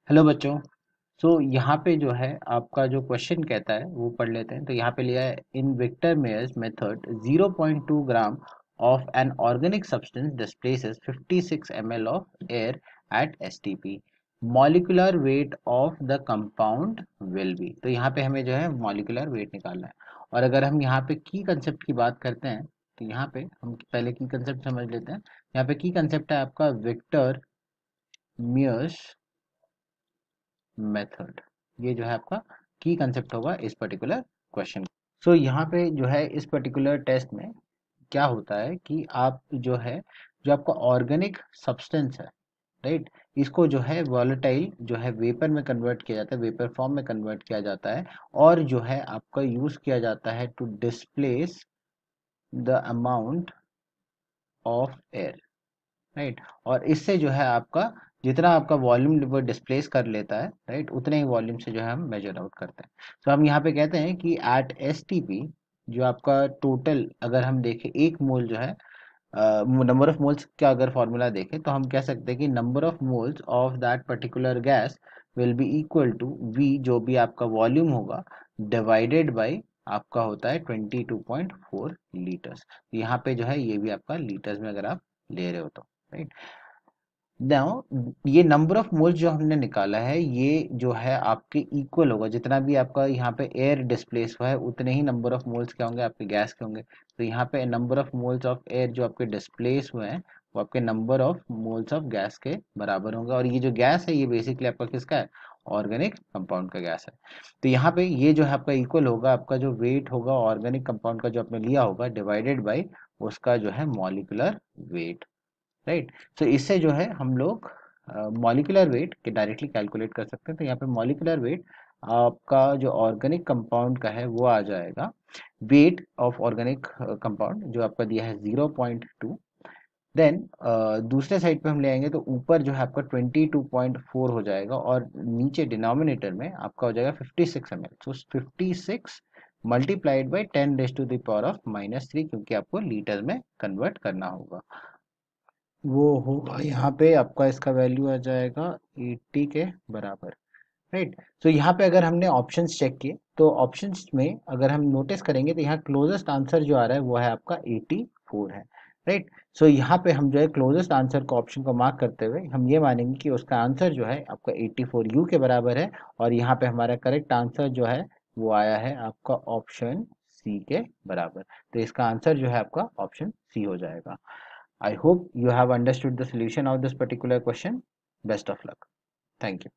Hello बच्चों। यहाँ पे जो है आपका जो क्वेश्चन कहता है वो पढ़ लेते हैं। तो यहाँ पे लिया है, इन विक्टर मेयर्स मेथड 0.2 ग्राम of an organic substance displaces 56 ml of air at STP. Molecular weight of the compound will be. तो यहाँ पे हमें जो है मॉलिक्यूलर वेट निकालना है। और अगर हम यहाँ पे की कंसेप्ट की बात करते हैं तो यहाँ पे हम पहले की कंसेप्ट समझ लेते हैं। यहाँ पे की कंसेप्ट है आपका विक्टर मेयर्स मेथड। ये जो है आपका की कंसेप्ट होगा इस पर्टिकुलर क्वेश्चन। यहाँ पे जो है इस पर्टिकुलर टेस्ट में क्या होता है कि आप जो है जो आपका ऑर्गेनिक सब्सटेंस है, राइट, इसको जो है वॉलेटाइल जो है वेपर में कन्वर्ट किया जाता है, वेपर फॉर्म में कन्वर्ट किया जाता है। और जो है आपका यूज किया जाता है to displace the amount of air, right. और इससे जो है आपका जितना आपका वॉल्यूम वो डिस्प्लेस कर लेता है, राइट, उतने ही वॉल्यूम से जो है हम मेजर आउट करते हैं। तो हम यहाँ पे कहते हैं कि एट एस टी पी जो आपका टोटल अगर हम देखें एक मोल जो है, नंबर ऑफ मोल्स का अगर फॉर्मूला देखें तो हम कह सकते हैं कि number of moles of that particular gas will be equal to V, जो भी आपका वॉल्यूम होगा, डिवाइडेड बाई आपका होता है 22.4 लीटर्स। यहाँ पे जो है ये भी आपका लीटर्स में अगर आप ले रहे हो तो, राइट। नाउ ये नंबर ऑफ मोल्स जो हमने निकाला है ये जो है आपके इक्वल होगा, जितना भी आपका यहाँ पे एयर डिस्प्लेस हुआ है उतने ही नंबर ऑफ मोल्स क्या होंगे, आपके गैस के होंगे। तो यहाँ पे number of moles of air जो आपके डिस्प्लेस हुए हैं वो आपके number of moles of gas के बराबर होंगे। और ये जो गैस है ये बेसिकली आपका किसका है, ऑर्गेनिक कंपाउंड का गैस है। तो यहाँ पे ये जो है आपका इक्वल होगा, आपका जो वेट होगा ऑर्गेनिक कंपाउंड का जो आपने लिया होगा डिवाइडेड बाई उसका जो है मॉलिक्यूलर वेट, राइट। तो इससे जो है हम लोग मॉलिक्यूलर वेट के डायरेक्टली कैलकुलेट कर सकते हैं। तो यहाँ पे मॉलिक्यूलर वेट आपका जो ऑर्गेनिक कंपाउंड का है वो आ जाएगा, वेट ऑफ ऑर्गेनिक कंपाउंड जो आपका दिया है 0.2। देन दूसरे साइड पे हम ले आएंगे तो ऊपर जो है आपका 22.4 हो जाएगा और नीचे डिनोमिनेटर में आपका हो जाएगा 56 ml। So 56 multiplied by 10 raised to the power of -3, क्योंकि आपको लीटर में कन्वर्ट करना होगा। वो होगा यहाँ पे आपका इसका वैल्यू आ जाएगा 80 के बराबर, राइट। तो यहाँ पे अगर हमने ऑप्शंस चेक किए तो ऑप्शंस में अगर हम नोटिस करेंगे तो यहाँ क्लोजेस्ट आंसर जो आ रहा है वो है आपका 84 है, राइट। यहाँ पे हम जो है क्लोजेस्ट आंसर को ऑप्शन को मार्क करते हुए हम ये मानेंगे कि उसका आंसर जो है आपका 84 यू के बराबर है। और यहाँ पे हमारा करेक्ट आंसर जो है वो आया है आपका ऑप्शन सी के बराबर। तो इसका आंसर जो है आपका ऑप्शन सी हो जाएगा। I hope you have understood the solution of this particular question. Best of luck. Thank you.